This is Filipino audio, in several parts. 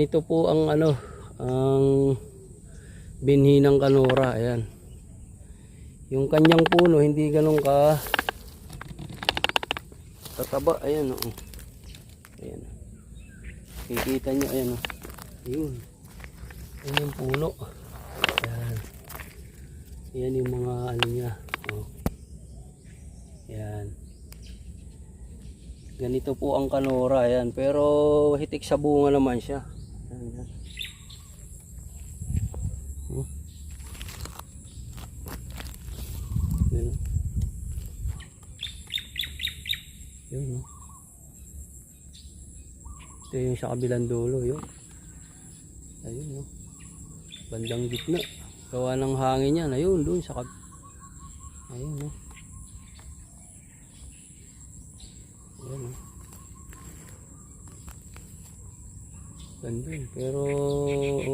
Ganito po ang ang binhi ng kanora. Ayan. Yung kanyang puno hindi ganun tataba. Ayan, oh. Ayan. Kikita nyo, ayan, oh. Ayun. Ayan yung puno. Ayan. Ayan yung mga niya. Oh. Ayan. Ganito po ang kanora. Ayan. Pero hitik sa bunga naman siya. Ayan. Oh. Ayan. Yun, no? Ito yung sa kabilang dulo, yun. Ayun, no? Bandang gitna. Gawa ng hangin yan. Ayun, doon sa ayun, no? Ayun, no? Ganda, pero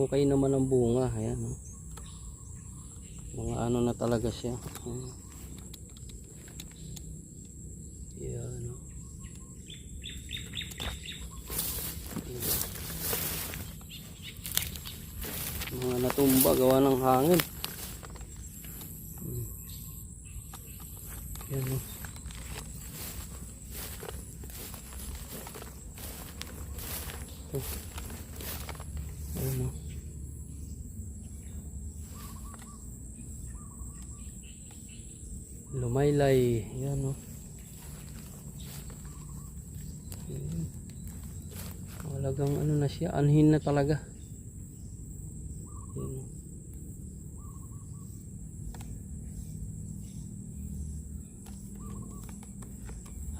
okay naman ang bunga. Ayan, no? Mga ano na talaga siya. Ayan, no? Mga natumba gawa ng hangin. Yan, no? Yan, no? Lumaylay. Yan, no? Talagang ano na siya, anhin na talaga. Yan, no?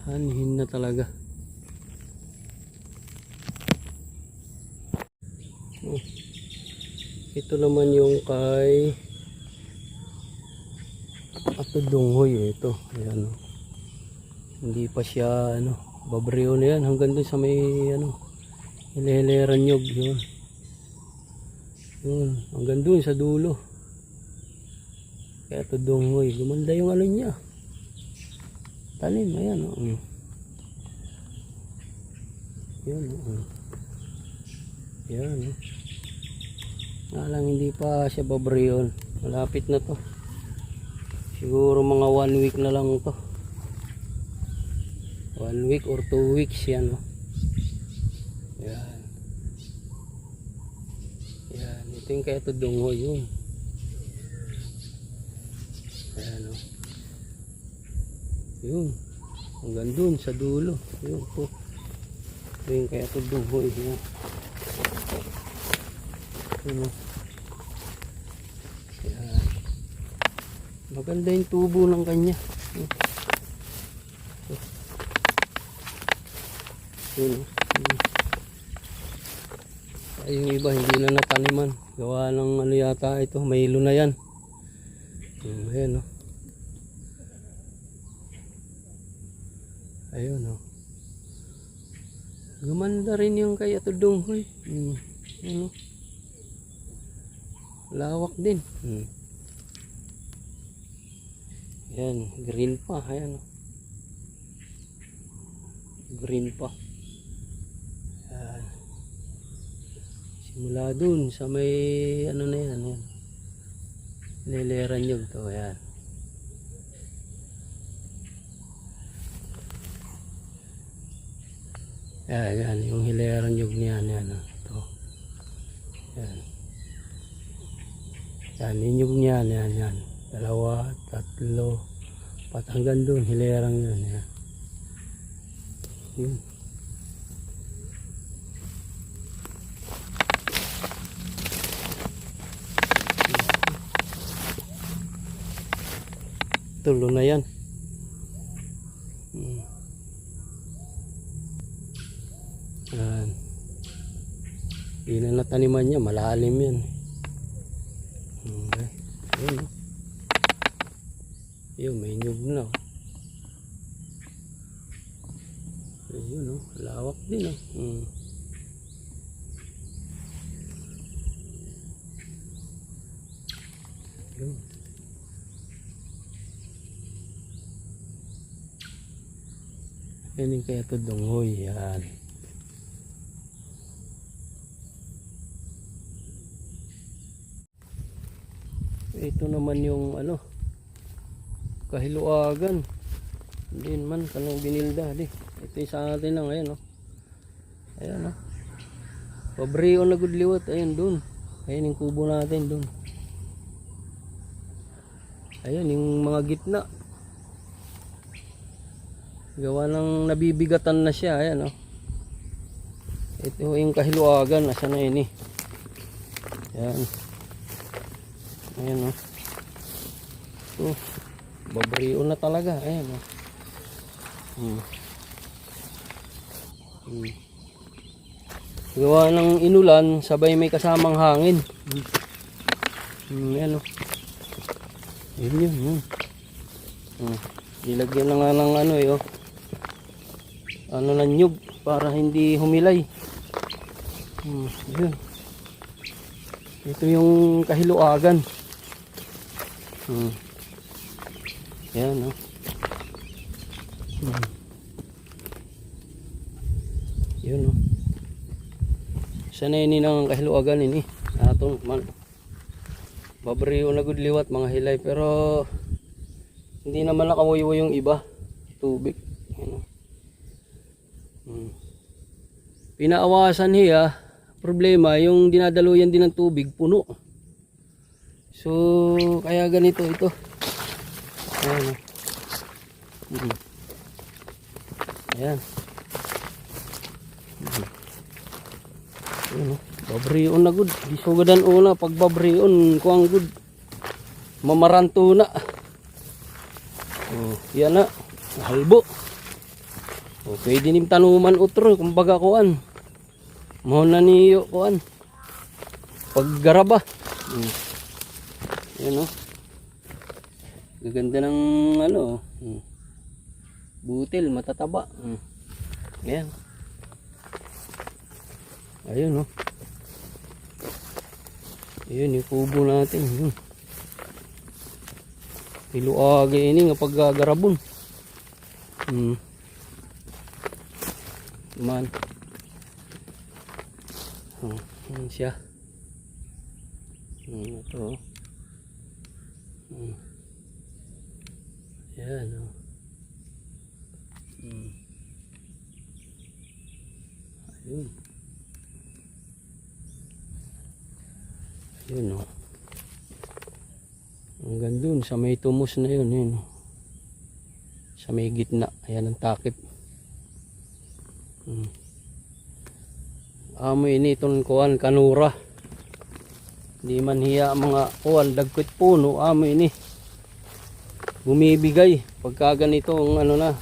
Anhin na talaga. Oh. Ito naman yung kay Atudonghoy. Ito, ayan, no? Hindi pa siya babreo na yan hanggang dun sa may hilera nyog. Yun, yun hanggang dun sa dulo. Kaya Atudonghoy, gumanda yung niya, talim. Ayan, oh. Yun, oh. Yan, oh. Lang hindi pa siya babreo. Malapit na to. Siguro mga 1 week na lang to. 1 week or 2 weeks yan, no? Yan. Yan. Ito yung kaya Atudonghoy, yun. Ayan, no? Yun. Hanggang dun sa dulo. Yun po. Ito yung kaya Atudonghoy, yun. Yun, no? Yan. Maganda yung tubo ng kanya. Yun. Yun. Ay, yung iba hindi na nataniman. Gawa ng yata ito, mayilo na yan. Ayan, no? Ayun, no? Gumanda rin yung kay Atudonghoy. Ano? Lawak din. Ayan, green pa. Ayan, no? Green pa. Ayan. Simula dun sa may na yan, ayan. Leleran nyog to. Ayan. Ayan, yung hileran nyog niyan. Ayan, ito. Ayan. Ayan, yung nyog niyan. Ayan, ayan. 2, 3, 4 hanggang dun. Hilerang yun. Ayan. Yun. Tulo na yan. Ayan. Hindi na nataniman niya, malalim yan. Okay. Ayun, no? Ayun, may nyug na. Ayun, no? Lawak din, no? Ayun. Yan yung kaya Atudonghoy. Yan. Ito naman yung ano, kahiluagan. Hindi man kanang binilda di. Ito yung sa atin lang ayan oh. Ayan oh. Pabrio na gud liwat ayan doon. Ayan yung kubo natin doon. Ayan yung mga gitna. Gawa ng nabibigatan na siya ayan oh. Ito yung kahiluagan nasa na yun eh. Ayan. Ayan oh. Ito. Babrio na talaga ayan oh. Gawa ng inulan sabay may kasamang hangin. Ayan o. Yun. Ilagyan na nga ng ano eh ano na nyug para hindi humilay. Yun. Ito yung kahiluagan. Ayan o. Yun o. Sana ini nang kahiluagan ini atong man babrio na gud liwat mga hilay pero hindi naman nakawuyo yung iba tubig ano. Pinaawasan hiya problema yung dinadaluyan din ng tubig puno so kaya ganito ito ayan ayan ano, babrion na gud. Isugadan una pag babrion kuang gud. Mamaranto na. Oh, yan na. Halbo. Oh, pwede nim tanuman utro kumbaga kuan. Mo na niyo kuan. Paggaraba. Yan oh. Gaganda ng ano. Butil matataba. Yan. Ayun oh. Ayun yung kubo natin. Hiluaga ini nga paggagarabon. Man. Yan siya. Ito. Yan oh. Ayun. Yun o. Hanggang dun sa may tumus na yun. Yun. Sa may gitna. Ayan ang takip. Amoy ini itong kuwan kanura. Di man hiya mga kuwan dagkit puno. Amoy ini. Bumibigay. Pagka ganito ang ano na.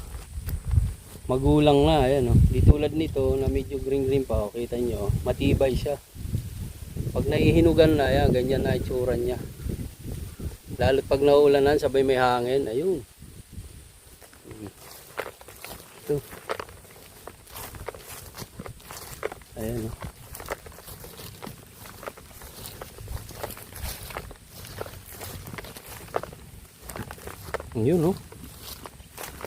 Magulang na. Ayan o. Di tulad nito na medyo green pa. O, kita nyo. Matibay siya. Pag naihinugan na, yan, ganyan na itsura niya. Lalo pag naulanan, sabay may hangin, ayun. Ito. Ayan o. Yun o.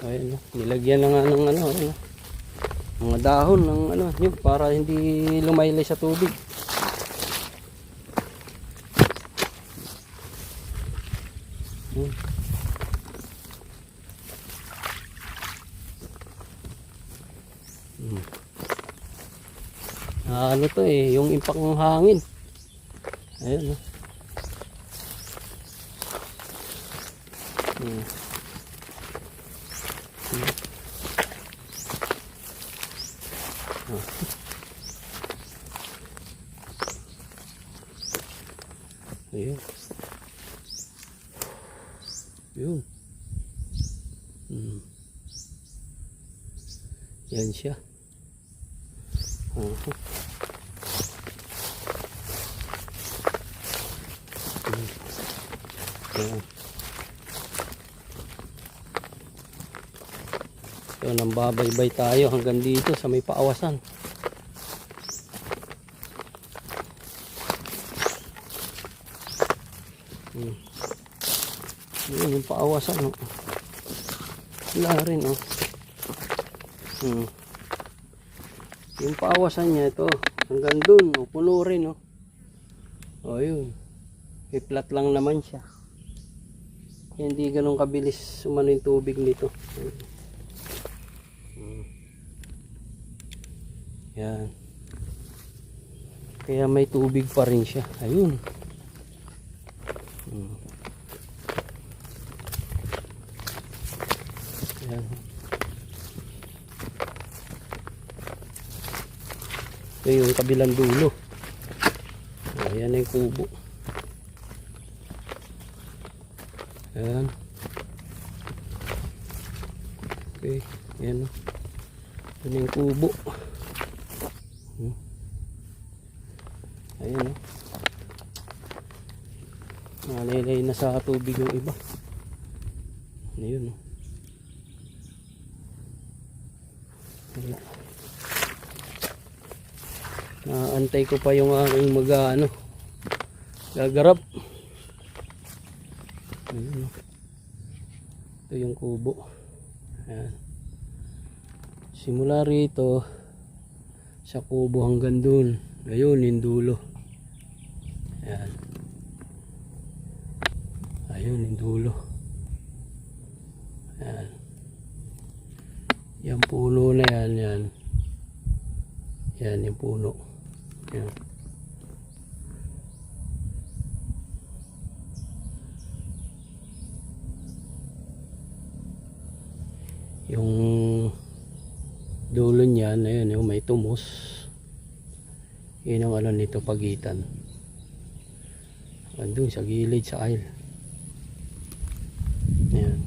Ayan o. Nilagyan na nga ng ano, ano. Mga dahon ng ano, yun, para hindi lumaylay sa tubig. Ano to eh, yung impact ng hangin. Ayun oh. Ayun. Yun. Yan siya. So nambabaybay tayo hanggang dito sa may paawasan. Yun yung paawasan oh. Wala rin oh. Yung paawasan niya ito hanggang dun oh, puno rin oh. Oh yun. I-flat lang naman siya. Hindi ganun kabilis umano yung tubig nito. Yan. Kaya may tubig pa rin siya. Ayun. Yan. Ito yung kabilang dulo. Ayan na yung kubo. Ayan. Okay. Ayan. Ayan yung kubo. Ayan. Nalaylay na sa tubig yung iba. Ayan. Ayan. Naantay ko pa yung aking gagarap. Ayan. Ito yung kubo. Ayan. Simula rito sa kubo hanggang dun. Ayun yung dulo. Ayan. Ayun yung dulo. Ayan. Yan puno na yan. Yan. Yan yung puno. Ayan. Yung dulo niyan, ayan yung may tumos. Yun ang ano nito, pagitan. Andun sa gilid sa aisle. Ayan.